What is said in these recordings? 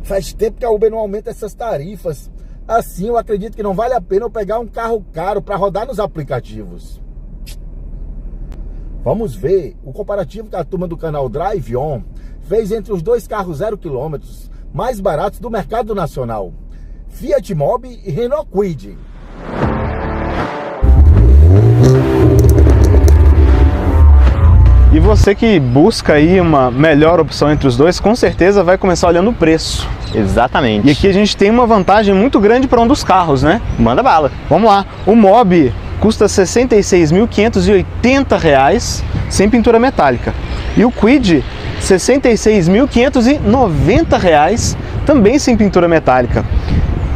Faz tempo que a Uber não aumenta essas tarifas. Assim, eu acredito que não vale a pena eu pegar um carro caro para rodar nos aplicativos. Vamos ver o comparativo que a turma do canal Drive On fez entre os dois carros 0 km mais baratos do mercado nacional: Fiat Mobi e Renault Kwid. E você que busca aí uma melhor opção entre os dois, com certeza vai começar olhando o preço. Exatamente. E aqui a gente tem uma vantagem muito grande para um dos carros, né? Manda bala. Vamos lá. O Mobi custa R$ 66.580 sem pintura metálica. E o Kwid, R$ 66.590 também sem pintura metálica.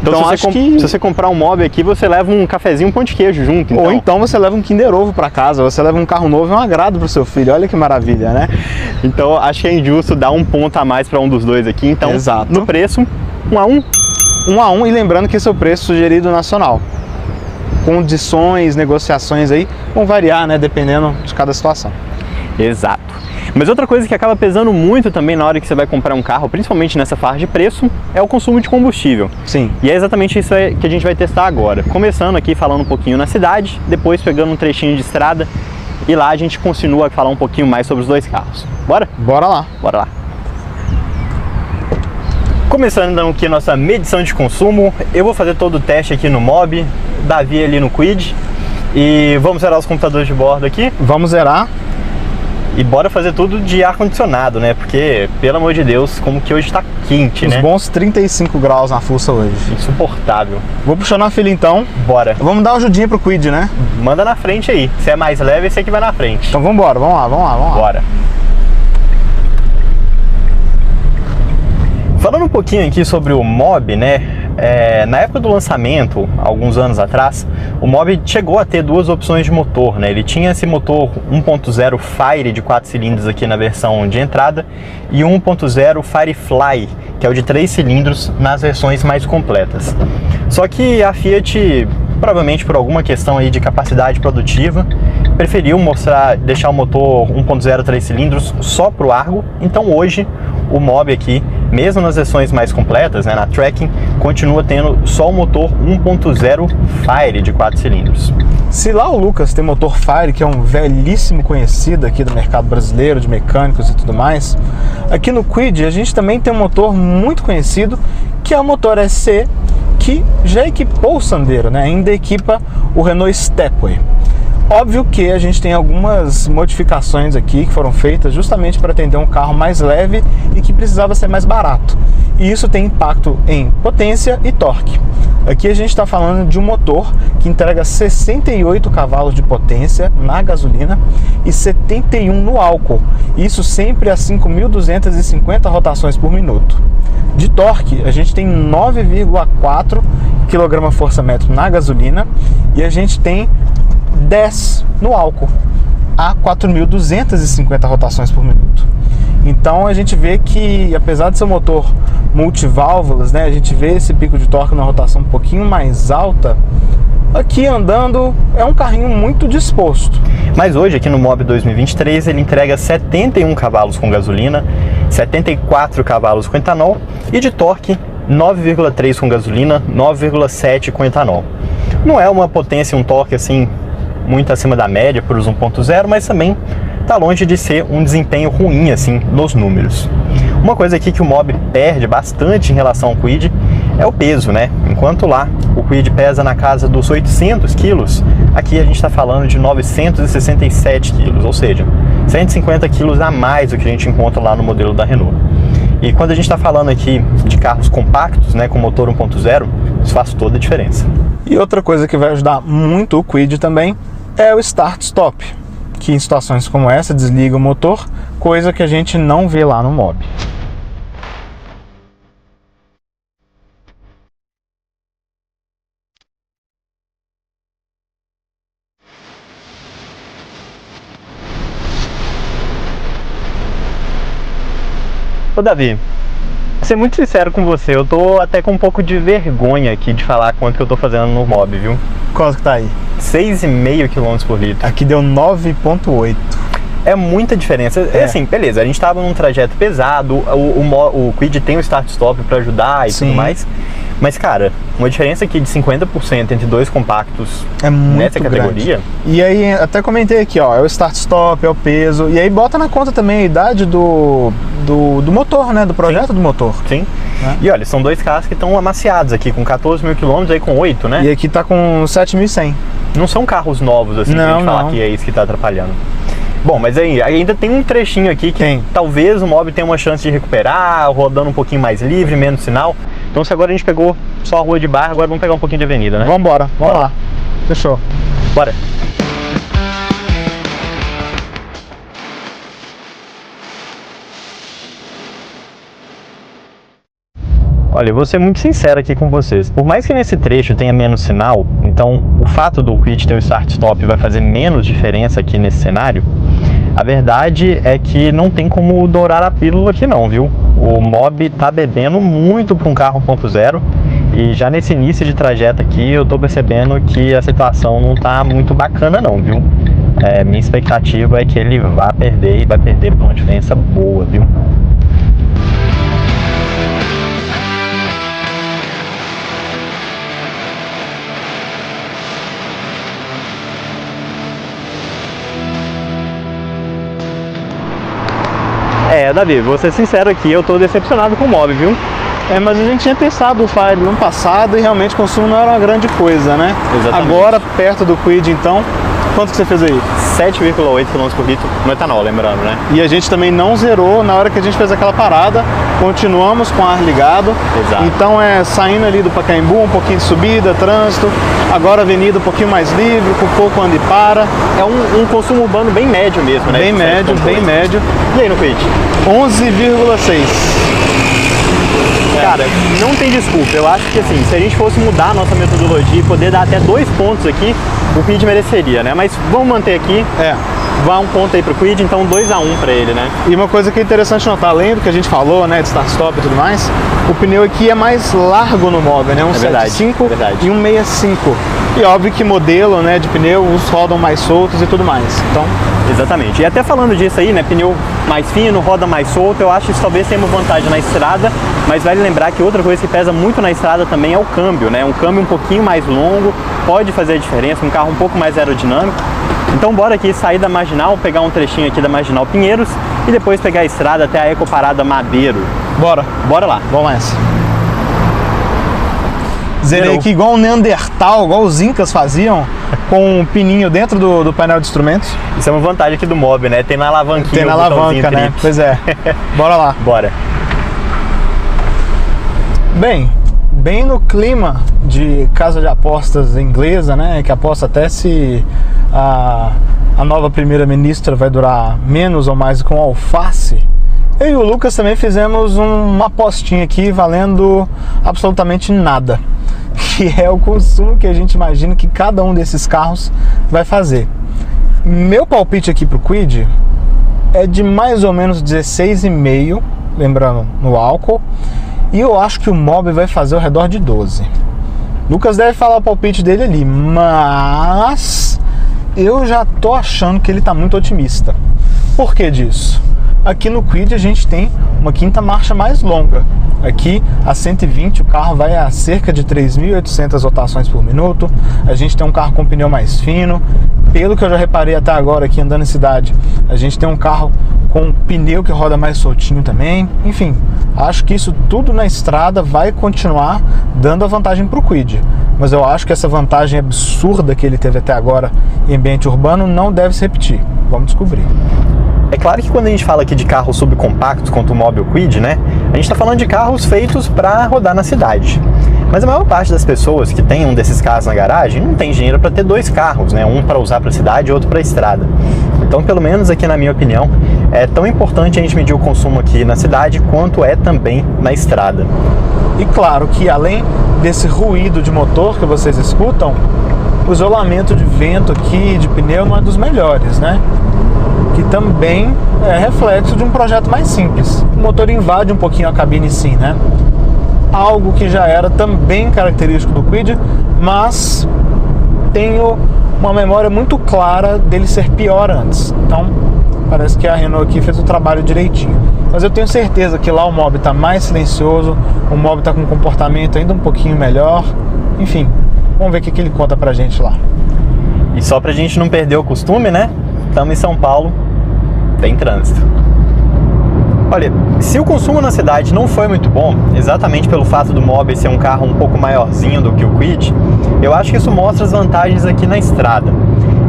Então se você comprar um Mobi aqui, você leva um cafezinho, um pão de queijo junto. Então. Ou então você leva um Kinder Ovo para casa, você leva um carro novo e um agrado para o seu filho. Olha que maravilha, né? Então acho que é injusto dar um ponto a mais para um dos dois aqui. Então, exato. No preço, 1 a 1. 1 a 1, e lembrando que esse é o preço sugerido nacional. Condições, negociações aí vão variar, né? Dependendo de cada situação. Exato. Mas outra coisa que acaba pesando muito também na hora que você vai comprar um carro, principalmente nessa faixa de preço, é o consumo de combustível. Sim. E é exatamente isso que a gente vai testar agora. Começando aqui falando um pouquinho na cidade, depois pegando um trechinho de estrada e lá a gente continua a falar um pouquinho mais sobre os dois carros. Bora? Bora lá. Bora lá. Começando então aqui a nossa medição de consumo, eu vou fazer todo o teste aqui no Mobi, Davi ali no Kwid, e vamos zerar os computadores de bordo aqui. Vamos zerar. E bora fazer tudo de ar-condicionado, né? Porque, pelo amor de Deus, como que hoje tá quente, né? Uns bons 35 graus na fuça hoje. Insuportável. Vou puxar na fila então. Bora. Vamos dar uma ajudinha pro Kwid, né? Manda na frente aí. Se é mais leve, esse aqui vai na frente. Então vamos embora, vamos lá. Bora. Falando um pouquinho aqui sobre o Mobi, né? Na época do lançamento, alguns anos atrás, o Mobi chegou a ter duas opções de motor, né? Ele tinha esse motor 1.0 Fire de 4 cilindros aqui na versão de entrada e 1.0 Firefly, que é o de 3 cilindros nas versões mais completas. Só que a Fiat, provavelmente por alguma questão aí de capacidade produtiva, preferiu deixar o motor 1.0 3 cilindros só para o Argo. Então hoje o Mobi aqui, mesmo nas versões mais completas, né, na Tracking, continua tendo só o motor 1.0 Fire de 4 cilindros. Se lá o Lucas tem motor Fire, que é um velhíssimo conhecido aqui do mercado brasileiro, de mecânicos e tudo mais, aqui no Kwid a gente também tem um motor muito conhecido, que é o motor SC, que já equipou o Sandero, né? Ainda equipa o Renault Stepway. Óbvio que a gente tem algumas modificações aqui que foram feitas justamente para atender um carro mais leve e que precisava ser mais barato. E isso tem impacto em potência e torque. Aqui a gente está falando de um motor que entrega 68 cavalos de potência na gasolina e 71 no álcool. Isso sempre a 5.250 rotações por minuto. De torque, a gente tem 9,4 kgfm na gasolina e a gente tem 10 no álcool, a 4.250 rotações por minuto. Então a gente vê que, apesar de ser um motor multiválvulas, né, a gente vê esse pico de torque na rotação um pouquinho mais alta. Aqui andando é um carrinho muito disposto. Mas hoje aqui no Mobi 2023 ele entrega 71 cavalos com gasolina, 74 cavalos com etanol e de torque 9,3 com gasolina, 9,7 com etanol. Não é uma potência, um torque assim muito acima da média para os 1.0, mas também está longe de ser um desempenho ruim assim nos números. Uma coisa aqui que o Mobi perde bastante em relação ao Kwid é o peso, né? Enquanto lá o Kwid pesa na casa dos 800 quilos, aqui a gente está falando de 967 quilos, ou seja, 150 quilos a mais do que a gente encontra lá no modelo da Renault. E quando a gente está falando aqui de carros compactos, né, com motor 1.0, isso faz toda a diferença. E outra coisa que vai ajudar muito o Kwid também é o Start-Stop, que em situações como essa desliga o motor, coisa que a gente não vê lá no Mobi. Ô Davi, vou ser muito sincero com você, eu tô até com um pouco de vergonha aqui de falar quanto que eu tô fazendo no Mobi, viu? Quanto que tá aí? 6,5 km por litro. Aqui deu 9,8. É muita diferença. Assim, beleza, a gente tava num trajeto pesado, o Kwid tem o start-stop para ajudar e tudo mais. Mas, cara, uma diferença aqui de 50% entre dois compactos é muito nessa categoria. Grande. E aí, até comentei aqui, ó, é o start-stop, é o peso. E aí bota na conta também a idade do motor, né? Do projeto do motor. Sim. E olha, são dois carros que estão amaciados aqui, com 14 mil quilômetros, aí com 8, né? E aqui tá com 7.100. Não são carros novos, assim, pra gente falar que é isso que tá atrapalhando. Bom, mas aí ainda tem um trechinho aqui que talvez o Mobi tenha uma chance de recuperar, rodando um pouquinho mais livre, menos sinal. Então se agora a gente pegou só a rua de bairro, agora vamos pegar um pouquinho de avenida, né? Vamos lá. Fechou. Bora. Olha, eu vou ser muito sincero aqui com vocês. Por mais que nesse trecho tenha menos sinal, então o fato do Kwid ter o start-stop vai fazer menos diferença aqui nesse cenário, a verdade é que não tem como dourar a pílula aqui não, viu? O Mobi tá bebendo muito para um carro 1.0 e já nesse início de trajeto aqui eu tô percebendo que a situação não tá muito bacana não, viu? Minha expectativa é que ele vá perder e vai perder por uma diferença boa, viu? Davi, vou ser sincero aqui, eu tô decepcionado com o Mobi, viu? Mas a gente tinha testado o Fire no ano passado e realmente o consumo não era uma grande coisa, né? Exatamente. Agora, perto do Kwid, então, quanto que você fez aí? 7,8 km por litro no etanol, lembrando, né? E a gente também não zerou na hora que a gente fez aquela parada, continuamos com o ar ligado. Exato. Então saindo ali do Pacaembu, um pouquinho de subida, trânsito, agora avenida um pouquinho mais livre, com pouco anda e para. É um consumo urbano bem médio mesmo, né? Bem médio. E aí no Kwid? 11,6. Cara, não tem desculpa. Eu acho que assim, se a gente fosse mudar a nossa metodologia e poder dar até 2 pontos aqui, o Kwid mereceria, né? Mas vamos manter aqui. Vá um ponto aí pro Kwid, então 2-1 pra ele, né? E uma coisa que é interessante notar, além do que a gente falou, né, de start-stop e tudo mais, o pneu aqui é mais largo no Mobi, né? Um 7.5 e um 6.5. E óbvio que modelo, né, de pneu, uns rodam mais soltos e tudo mais. Então, exatamente. E até falando disso aí, né, pneu mais fino, roda mais solto, eu acho que isso talvez tenha uma vantagem na estrada, mas vale lembrar que outra coisa que pesa muito na estrada também é o câmbio, né? Um câmbio um pouquinho mais longo pode fazer a diferença, um carro um pouco mais aerodinâmico. Então bora aqui sair da Marginal, pegar um trechinho aqui da Marginal Pinheiros e depois pegar a estrada até a Ecoparada Madeiro. Bora lá. Vamos nessa. Zerei aqui igual um Neandertal, igual os Incas faziam, com um pininho dentro do painel de instrumentos. Isso é uma vantagem aqui do Mobi, né? Tem na alavanquinha. Tem na alavanca, né? Trip. Pois é. Bora lá. Bora. Bem no clima de casa de apostas inglesa, né? Que aposta até se a nova primeira-ministra vai durar menos ou mais com alface. Eu e o Lucas também fizemos uma apostinha aqui valendo absolutamente nada, que é o consumo que a gente imagina que cada um desses carros vai fazer. Meu palpite aqui pro Kwid é de mais ou menos 16,5, lembrando no álcool, e eu acho que o Mobi vai fazer ao redor de 12. Lucas deve falar o palpite dele ali, mas eu já tô achando que ele tá muito otimista. Por que disso? Aqui no Kwid a gente tem uma quinta marcha mais longa. Aqui a 120 o carro vai a cerca de 3.800 rotações por minuto. A gente tem um carro com pneu mais fino. Pelo que eu já reparei até agora aqui andando em cidade, a gente tem um carro com pneu que roda mais soltinho também. Enfim, acho que isso tudo na estrada vai continuar dando a vantagem para o Kwid. Mas eu acho que essa vantagem absurda que ele teve até agora em ambiente urbano não deve se repetir. Vamos descobrir. É claro que quando a gente fala aqui de carros subcompactos, quanto o Mobi ou o Kwid, né? A gente está falando de carros feitos para rodar na cidade. Mas a maior parte das pessoas que tem um desses carros na garagem não tem dinheiro para ter 2 carros, né? Um para usar para a cidade e outro para a estrada. Então, pelo menos aqui na minha opinião, é tão importante a gente medir o consumo aqui na cidade quanto é também na estrada. E claro que além desse ruído de motor que vocês escutam, o isolamento de vento aqui, de pneu, não é dos melhores, né? Que também é reflexo de um projeto mais simples. O motor invade um pouquinho a cabine sim, né? Algo que já era também característico do Kwid, mas tenho uma memória muito clara dele ser pior antes. Então, Parece que a Renault aqui fez o trabalho direitinho. Mas eu tenho certeza que lá o Mobi está mais silencioso, o Mobi está com um comportamento ainda um pouquinho melhor. Enfim, vamos ver o que ele conta pra gente lá. E só pra gente não perder o costume, né? Estamos em São Paulo, tem trânsito. Olha, se o consumo na cidade não foi muito bom, exatamente pelo fato do Mobi ser um carro um pouco maiorzinho do que o Kwid, eu acho que isso mostra as vantagens aqui na estrada.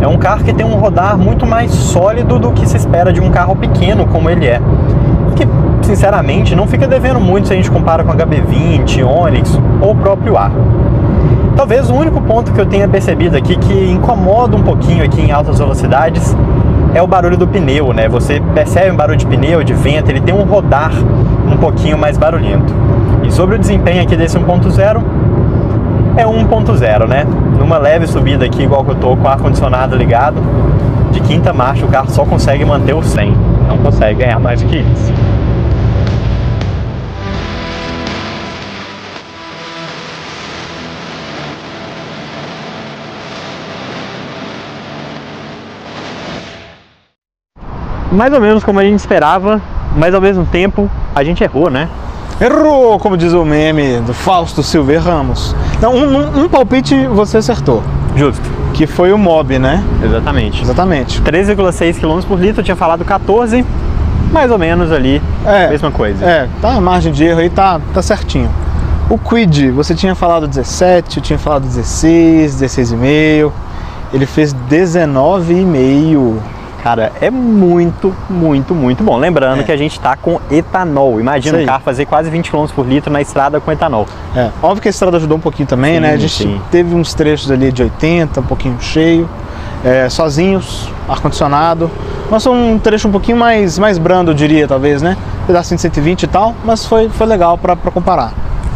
É um carro que tem um rodar muito mais sólido do que se espera de um carro pequeno como ele é. Que, sinceramente, não fica devendo muito se a gente compara com a HB20, Onix ou o próprio Argo. Talvez o único ponto que eu tenha percebido aqui que incomoda um pouquinho aqui em altas velocidades é o barulho do pneu, né? Você percebe um barulho de pneu, de vento, ele tem um rodar um pouquinho mais barulhento. E sobre o desempenho aqui desse 1.0, é 1.0, né? Numa leve subida aqui, igual que eu tô com o ar-condicionado ligado, de quinta marcha o carro só consegue manter o 100, não consegue ganhar mais do que isso. Mais ou menos como a gente esperava, mas ao mesmo tempo a gente errou, né? Errou, como diz o meme do Fausto Silva, erramos. Então, um palpite você acertou. Justo. Que foi o Mobi, né? Exatamente. Exatamente. 3,6 km por litro, eu tinha falado 14, mais ou menos ali, mesma coisa. Tá, a margem de erro aí tá certinho. O Kwid, você tinha falado 17, eu tinha falado 16, 16,5, ele fez 19,5. Cara, é muito, muito, muito bom. Lembrando que a gente tá com etanol. Imagina um carro fazer quase 20 km por litro na estrada com etanol. Óbvio que a estrada ajudou um pouquinho também, né? A gente teve uns trechos ali de 80, um pouquinho cheio, sozinhos, ar-condicionado. Mas foi um trecho um pouquinho mais brando, eu diria, talvez, né? Pedacinho de 120 e tal, mas foi legal pra comparar.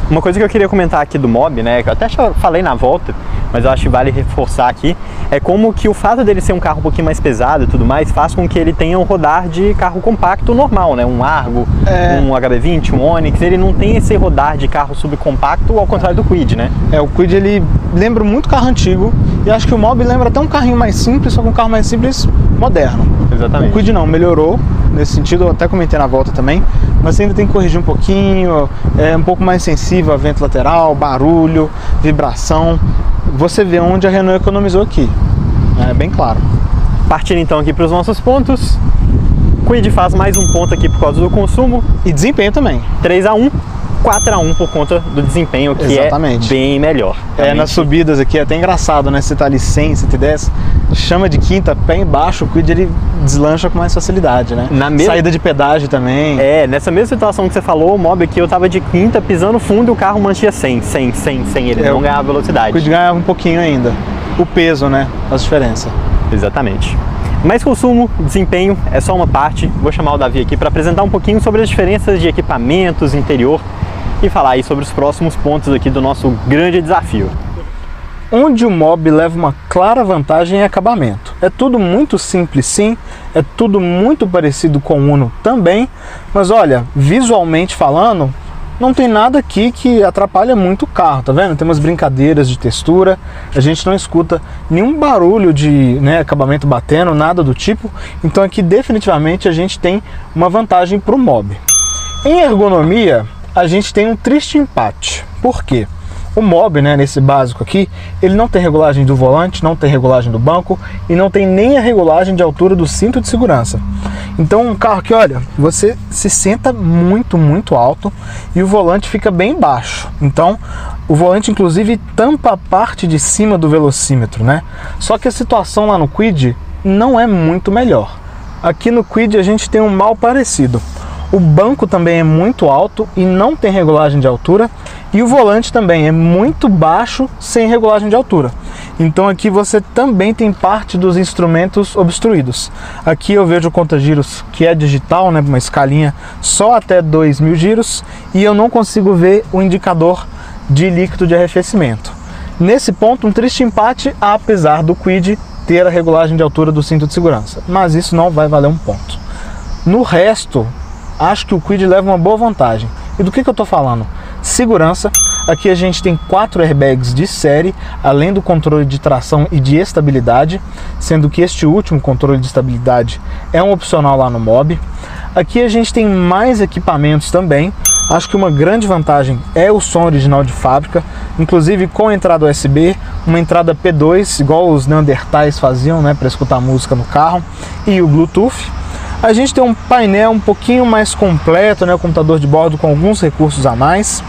Uma coisa que eu queria comentar aqui do Mobi, né, que eu até falei na volta, mas eu acho que vale reforçar aqui, é como que o fato dele ser um carro um pouquinho mais pesado e tudo mais, faz com que ele tenha um rodar de carro compacto normal, né, um Argo, um HB20, um Onix, ele não tem esse rodar de carro subcompacto, ao contrário do Kwid, né? O Kwid, ele lembra muito carro antigo, e acho que o Mobi lembra até um carrinho mais simples, só que um carro mais simples moderno. Exatamente. O Kwid não, melhorou nesse sentido, eu até comentei na volta também, mas ainda tem que corrigir um pouquinho, um pouco mais sensível a vento lateral, barulho, vibração. Você vê onde a Renault economizou aqui, é bem claro. Partindo então aqui para os nossos pontos, Kwid faz mais um ponto aqui por causa do consumo. E desempenho também. 3-1, 4-1 por conta do desempenho, que é bem melhor. Nas subidas aqui é até engraçado, né? Você tá ali 100, 110, chama de quinta, pé embaixo, o Kwid ele deslancha com mais facilidade, né? Saída de pedágio também. Nessa mesma situação que você falou, o Mobi aqui eu tava de quinta, pisando fundo e o carro mantinha 100, ele não ganhava velocidade. O Kwid ganhava um pouquinho ainda. O peso, né? Faz diferença. Exatamente. Mas consumo, desempenho é só uma parte. Vou chamar o Davi aqui para apresentar um pouquinho sobre as diferenças de equipamentos, interior e falar aí sobre os próximos pontos aqui do nosso grande desafio. Onde o Mobi leva uma clara vantagem em acabamento. É tudo muito simples, sim, é tudo muito parecido com o Uno também, mas olha, visualmente falando, não tem nada aqui que atrapalha muito o carro, tá vendo? Tem umas brincadeiras de textura, a gente não escuta nenhum barulho de acabamento batendo, nada do tipo, então aqui definitivamente a gente tem uma vantagem para o Mobi. Em ergonomia, a gente tem um triste empate. Por quê? O Mobi, nesse básico aqui, ele não tem regulagem do volante, não tem regulagem do banco e não tem nem a regulagem de altura do cinto de segurança. Então um carro que, olha, você se senta muito, muito alto e o volante fica bem baixo. Então o volante inclusive tampa a parte de cima do velocímetro, né? Só que a situação lá no Kwid não é muito melhor. Aqui no Kwid a gente tem um mal parecido. O banco também é muito alto e não tem regulagem de altura, e o volante também é muito baixo sem regulagem de altura. Então aqui você também tem parte dos instrumentos obstruídos. Aqui eu vejo o conta-giros que é digital, uma escalinha só até 2.000 giros, e eu não consigo ver o indicador de líquido de arrefecimento. Nesse ponto, um triste empate, apesar do Kwid ter a regulagem de altura do cinto de segurança, mas isso não vai valer um ponto. No resto, acho que o Kwid leva uma boa vantagem. E do que eu estou falando? Segurança. Aqui a gente tem 4 airbags de série, além do controle de tração e de estabilidade, sendo que este último controle de estabilidade é um opcional lá no Mobi. Aqui a gente tem mais equipamentos também. Acho que uma grande vantagem é o som original de fábrica, inclusive com entrada USB, uma entrada P2, igual os Neandertais faziam, né, para escutar música no carro, e o Bluetooth. A gente tem um painel um pouquinho mais completo, né, o computador de bordo com alguns recursos a mais.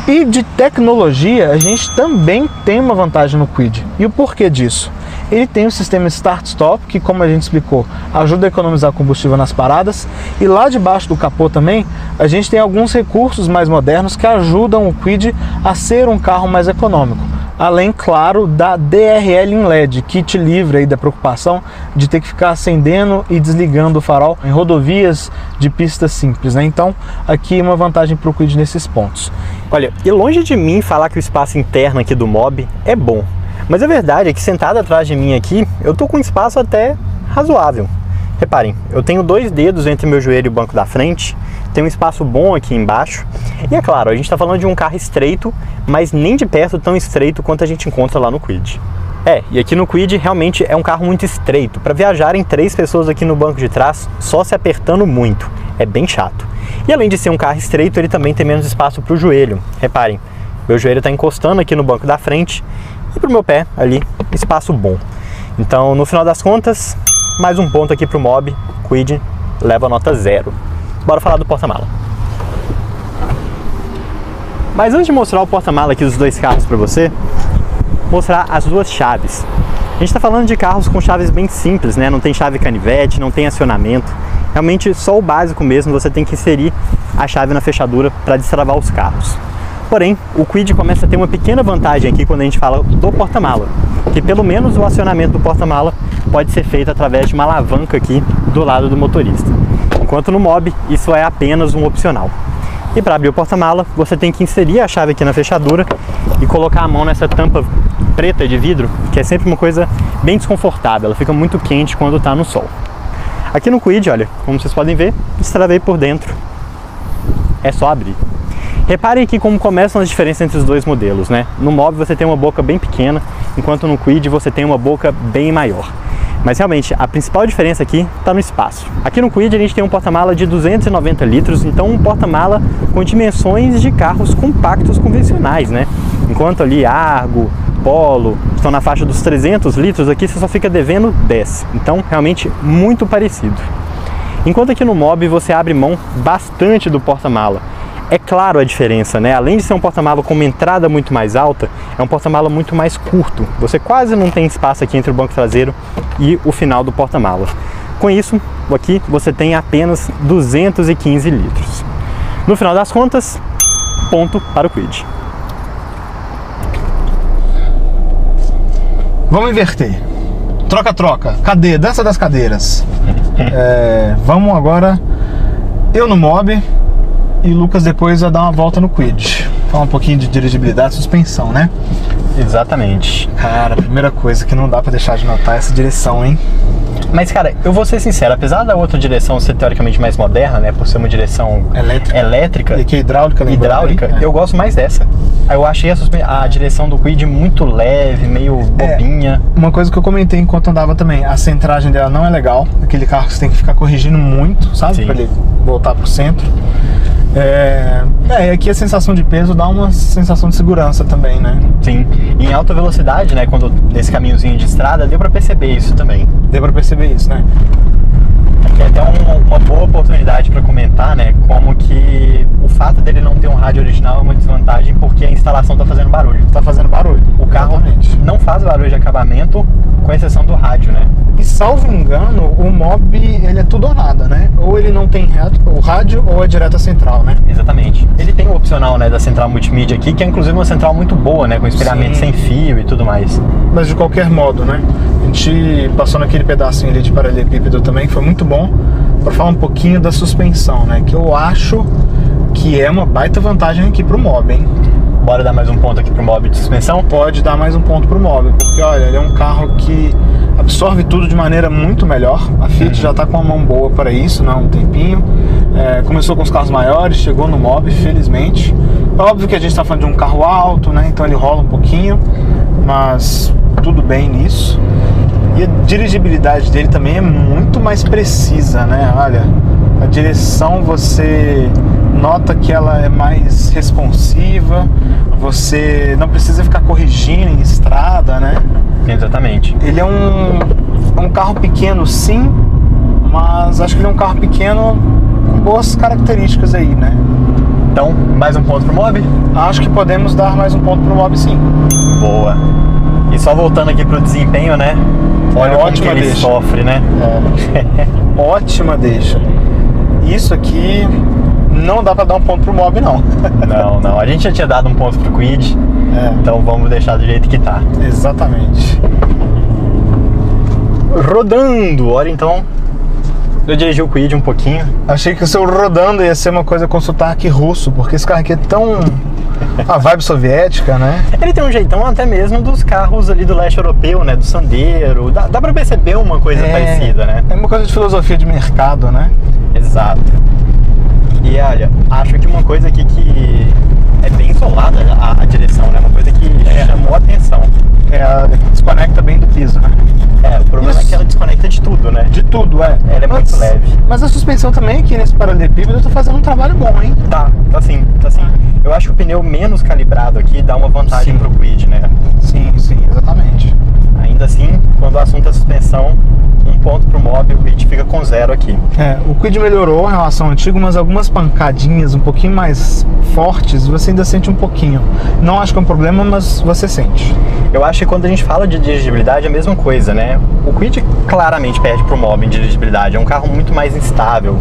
E de tecnologia, a gente também tem uma vantagem no Kwid. E o porquê disso? Ele tem o sistema Start-Stop, que, como a gente explicou, ajuda a economizar combustível nas paradas. E lá debaixo do capô também, a gente tem alguns recursos mais modernos que ajudam o Kwid a ser um carro mais econômico. Além, claro, da DRL em LED, que te livra aí da preocupação de ter que ficar acendendo e desligando o farol em rodovias de pistas simples, né? Então, aqui uma vantagem para o Kwid nesses pontos. Olha, e longe de mim falar que o espaço interno aqui do Mobi é bom, mas a verdade é que sentado atrás de mim aqui, eu tô com um espaço até razoável. Reparem, eu tenho 2 dedos entre meu joelho e o banco da frente, tem um espaço bom aqui embaixo, e é claro, a gente está falando de um carro estreito, mas nem de perto tão estreito quanto a gente encontra lá no Kwid. E aqui no Kwid realmente é um carro muito estreito, para viajarem 3 pessoas aqui no banco de trás, só se apertando muito, é bem chato. E além de ser um carro estreito, ele também tem menos espaço para o joelho. Reparem, meu joelho está encostando aqui no banco da frente, e para o meu pé ali, espaço bom. Então, no final das contas, mais um ponto aqui para o Mobi, Kwid leva nota 0. Bora falar do porta-mala. Mas antes de mostrar o porta-mala aqui dos 2 carros para você, mostrar as 2 chaves. A gente está falando de carros com chaves bem simples, né? Não tem chave canivete, não tem acionamento. Realmente só o básico mesmo, você tem que inserir a chave na fechadura para destravar os carros. Porém, o Kwid começa a ter uma pequena vantagem aqui quando a gente fala do porta-mala, que pelo menos o acionamento do porta-mala pode ser feito através de uma alavanca aqui do lado do motorista. Enquanto no Mobi, isso é apenas um opcional. E para abrir o porta-mala, você tem que inserir a chave aqui na fechadura e colocar a mão nessa tampa preta de vidro, que é sempre uma coisa bem desconfortável, ela fica muito quente quando está no sol. Aqui no Kwid, olha, como vocês podem ver, destravei por dentro, é só abrir. Reparem aqui como começam as diferenças entre os 2 modelos, né? No Mobi você tem uma boca bem pequena, enquanto no Kwid você tem uma boca bem maior. Mas realmente, a principal diferença aqui está no espaço. Aqui no Kwid a gente tem um porta-mala de 290 litros, então um porta-mala com dimensões de carros compactos convencionais, né? Enquanto ali Argo, Polo estão na faixa dos 300 litros, aqui você só fica devendo 10. Então, realmente, muito parecido. Enquanto aqui no Mobi você abre mão bastante do porta-mala. É claro a diferença, né? Além de ser um porta-mala com uma entrada muito mais alta, é um porta-mala muito mais curto. Você quase não tem espaço aqui entre o banco traseiro e o final do porta-mala. Com isso, aqui você tem apenas 215 litros. No final das contas, ponto para o Kwid. Vamos inverter. Troca-troca. Dança das cadeiras. Vamos agora, eu no Mobi e o Lucas depois vai dar uma volta no Kwid. Falar um pouquinho de dirigibilidade e suspensão, né? Exatamente. Cara, a primeira coisa que não dá pra deixar de notar é essa direção, hein? Mas, cara, eu vou ser sincero, apesar da outra direção ser teoricamente mais moderna, né, por ser uma direção elétrica e que é hidráulica, eu gosto mais dessa. Eu achei a direção do Kwid muito leve, meio bobinha. Uma coisa que eu comentei enquanto andava também, a centragem dela não é legal, aquele carro que você tem que ficar corrigindo muito, sabe? Sim. Pra ele voltar pro centro. Aqui a sensação de peso dá uma sensação de segurança também, né? Sim, e em alta velocidade, né, quando nesse caminhozinho de estrada, deu pra perceber isso também. Deu pra perceber isso, né? Aqui é até uma boa oportunidade para comentar, né, como que o fato dele não ter um rádio original é uma desvantagem porque a instalação tá fazendo barulho. Tá fazendo barulho. O carro não faz barulho de acabamento, com exceção do rádio, né? E salvo engano, o Mobi, ele é tudo ou nada, né? Ou ele não tem o rádio ou é direto à central, né? Exatamente. Ele tem o opcional, né, da central multimídia aqui, que é inclusive uma central muito boa, né, com espelhamento sem fio e tudo mais. Mas de qualquer modo, né? A gente passou naquele pedacinho ali de paralelepípedo também, que foi muito bom, para falar um pouquinho da suspensão, né? Que eu acho que é uma baita vantagem aqui pro Mobi, hein? Bora dar mais um ponto aqui pro Mobi de suspensão? Pode dar mais um ponto pro Mobi, porque olha, ele é um carro que absorve tudo de maneira muito melhor. A Fiat já está com uma mão boa para isso, né, há um tempinho. Começou com os carros maiores, chegou no Mobi, felizmente. É óbvio que a gente está falando de um carro alto, né, então ele rola um pouquinho, mas tudo bem nisso. E a dirigibilidade dele também é muito mais precisa, né? Olha, a direção você nota que ela é mais responsiva, você não precisa ficar corrigindo em estrada, né? Exatamente. Ele é um carro pequeno, sim, mas acho que ele é um carro pequeno com boas características aí, né? Então, mais um ponto pro Mobi? Acho que podemos dar mais um ponto pro Mobi, sim. Boa. E só voltando aqui pro desempenho, né? Olha como que ele sofre, né? Ótima deixa. Isso aqui não dá pra dar um ponto pro Mobi, não. Não. A gente já tinha dado um ponto pro Kwid, então vamos deixar do jeito que tá. Exatamente. Rodando, olha então. Eu dirigi o Kwid um pouquinho. Achei que o seu rodando ia ser uma coisa com sotaque russo, porque esse carro aqui é tão... a vibe soviética, né? Ele tem um jeitão até mesmo dos carros ali do leste europeu, né? Do Sandero. Dá pra perceber uma coisa parecida, né? É uma coisa de filosofia de mercado, né? Exato. E olha, acho que uma coisa aqui que é bem isolada a direção, né? Uma coisa que chamou a atenção. Desconecta bem do piso, né? O problema é que ela desconecta de tudo, né? De tudo, Ela é muito leve. Mas a suspensão também aqui nesse paralelepípedo tá fazendo um trabalho bom, hein? Tá assim. Eu acho que o pneu menos calibrado aqui dá uma vantagem pro Kwid, né? Sim, exatamente. Ainda assim, quando o assunto é suspensão, um ponto pro Mobi, o Kwid fica com 0 aqui. O Kwid melhorou em relação ao antigo, mas algumas pancadinhas um pouquinho mais fortes, você ainda sente um pouquinho. Não acho que é um problema, mas você sente. Eu acho que quando a gente fala de dirigibilidade é a mesma coisa, né? O Kwid claramente perde pro Mobi em dirigibilidade. É um carro muito mais instável,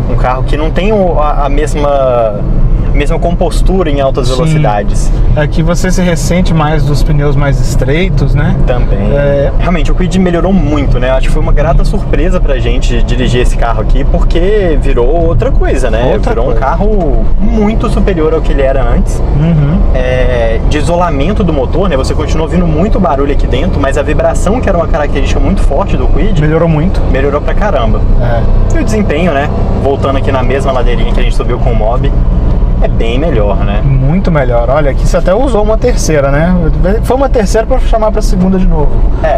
um carro que não tem a mesma compostura em altas velocidades. Aqui você se ressente mais dos pneus mais estreitos, né? Também. Realmente, o Kwid melhorou muito, né? Acho que foi uma grata surpresa pra gente dirigir esse carro aqui, porque virou outra coisa, né? Virou um carro muito superior ao que ele era antes. De isolamento do motor, né? Você continua ouvindo muito barulho aqui dentro, mas a vibração, que era uma característica muito forte do Kwid, melhorou muito. Melhorou pra caramba. E o desempenho, né? Voltando aqui na mesma ladeirinha que a gente subiu com o Mobi, é bem melhor, né? Muito melhor. Olha, aqui você até usou uma terceira, né? Foi uma terceira para chamar para segunda de novo.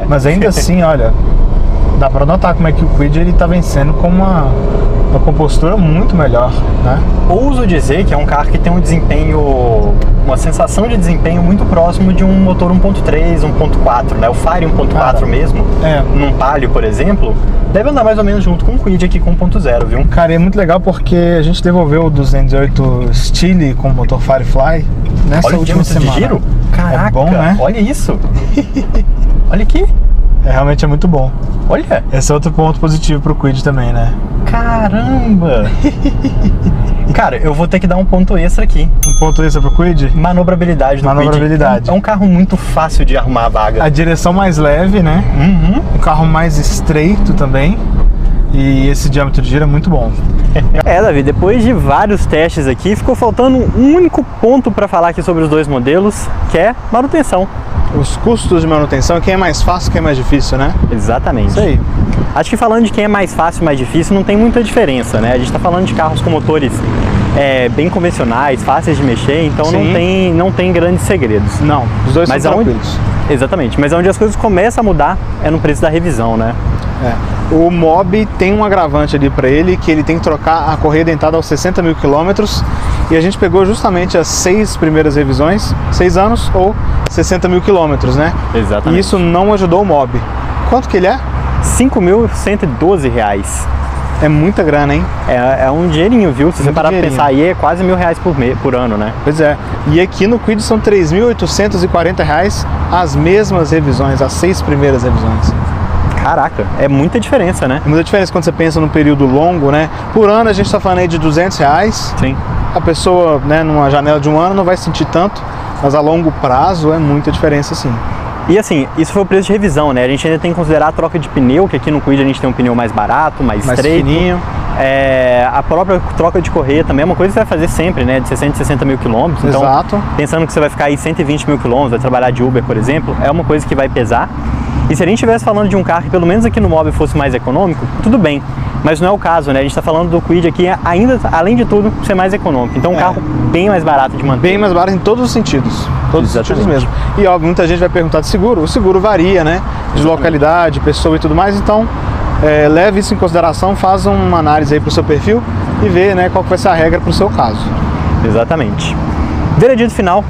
Mas ainda assim, olha, dá para notar como é que o Kwid ele tá vencendo com uma compostura muito melhor, né? Ouso dizer que é um carro que tem um desempenho, uma sensação de desempenho muito próximo de um motor 1.3, 1.4, né? O Fire 1.4 mesmo, num Palio, por exemplo, deve andar mais ou menos junto com o Kwid aqui com 1.0, viu? Cara, é muito legal porque a gente devolveu o 208 Stile com o motor Firefly nessa última semana. De giro? Caraca, é bom, né? Olha isso! Olha aqui! Realmente é muito bom. Olha! Esse é outro ponto positivo pro Kwid também, né? Caramba! Cara, eu vou ter que dar um ponto extra aqui. Um ponto extra pro Kwid? Manobrabilidade do Kwid. É um carro muito fácil de arrumar a vaga. A direção mais leve, né? Um carro mais estreito também. E esse diâmetro de giro é muito bom. Davi, depois de vários testes aqui, ficou faltando um único ponto para falar aqui sobre os dois modelos, que é manutenção. Os custos de manutenção, quem é mais fácil, quem é mais difícil, né? Exatamente. Isso aí. Acho que falando de quem é mais fácil e mais difícil, não tem muita diferença, né? A gente está falando de carros com motores bem convencionais, fáceis de mexer, então não tem grandes segredos. Não, os dois são tranquilos. Exatamente, mas onde as coisas começam a mudar é no preço da revisão, né? O Mobi tem um agravante ali para ele, que ele tem que trocar a correia dentada aos 60 mil quilômetros, e a gente pegou justamente as 6 primeiras revisões, 6 anos ou 60 mil quilômetros, né? Exatamente. E isso não ajudou o Mobi. Quanto que ele é? R$ 5.112. É muita grana, hein? É um dinheirinho, viu? Se você parar pra pensar aí, é quase R$1.000 por ano, né? Pois é. E aqui no Kwid são R$ 3.840 as mesmas revisões, as 6 primeiras revisões. Caraca, é muita diferença, né? É muita diferença quando você pensa num período longo, né? Por ano a gente tá falando aí de R$200. Sim. A pessoa, né, numa janela de um ano não vai sentir tanto, mas a longo prazo é muita diferença, sim. E assim, isso foi o preço de revisão, né? A gente ainda tem que considerar a troca de pneu, que aqui no Kwid a gente tem um pneu mais barato, mais estreito. Fininho. A própria troca de correia também é uma coisa que você vai fazer sempre, né? De 60 mil quilômetros. Então, Exato. pensando que você vai ficar aí 120 mil quilômetros, vai trabalhar de Uber, por exemplo, é uma coisa que vai pesar. E se a gente estivesse falando de um carro que pelo menos aqui no Mobi fosse mais econômico, tudo bem. Mas não é o caso, né? A gente está falando do Kwid aqui ainda, além de tudo, ser mais econômico. Então um carro bem mais barato de manter. Bem mais barato em todos os sentidos. Todos os sentidos Exatamente. mesmo. E óbvio, muita gente vai perguntar de seguro. O seguro varia, né? De localidade, pessoa e tudo mais. Então, leve isso em consideração, faça uma análise aí pro seu perfil e vê, né, qual que vai ser a regra pro seu caso. Exatamente. Veredito final,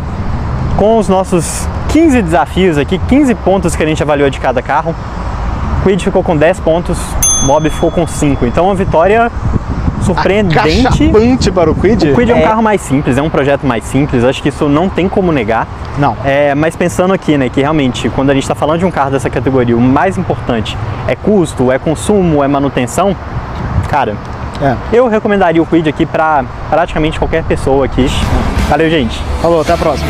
com os nossos 15 desafios aqui, 15 pontos que a gente avaliou de cada carro. O Kwid ficou com 10 pontos, o Mobi ficou com 5. Então, uma vitória surpreendente. Acachapante para o Kwid. O Kwid é um carro mais simples, é um projeto mais simples, acho que isso não tem como negar. Não. Mas pensando aqui, né, que realmente, quando a gente está falando de um carro dessa categoria, o mais importante é custo, é consumo, é manutenção, cara, eu recomendaria o Kwid aqui para praticamente qualquer pessoa aqui. Valeu, gente. Falou, até a próxima.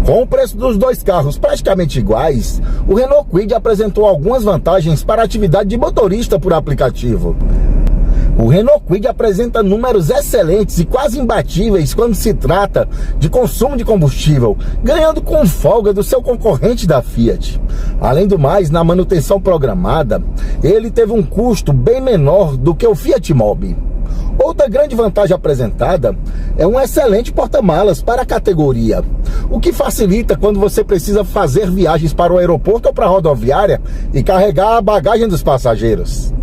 Com o preço dos dois carros praticamente iguais, o Renault Kwid apresentou algumas vantagens para a atividade de motorista por aplicativo. O Renault Kwid apresenta números excelentes e quase imbatíveis quando se trata de consumo de combustível, ganhando com folga do seu concorrente da Fiat. Além do mais, na manutenção programada, ele teve um custo bem menor do que o Fiat Mobi. Outra grande vantagem apresentada é um excelente porta-malas para a categoria, o que facilita quando você precisa fazer viagens para o aeroporto ou para a rodoviária e carregar a bagagem dos passageiros.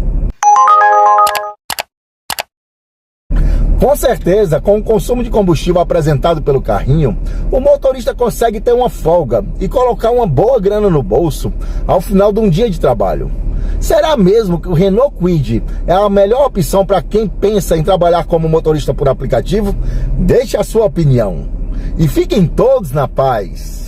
Com certeza, com o consumo de combustível apresentado pelo carrinho, o motorista consegue ter uma folga e colocar uma boa grana no bolso ao final de um dia de trabalho. Será mesmo que o Renault Kwid é a melhor opção para quem pensa em trabalhar como motorista por aplicativo? Deixe a sua opinião. E fiquem todos na paz.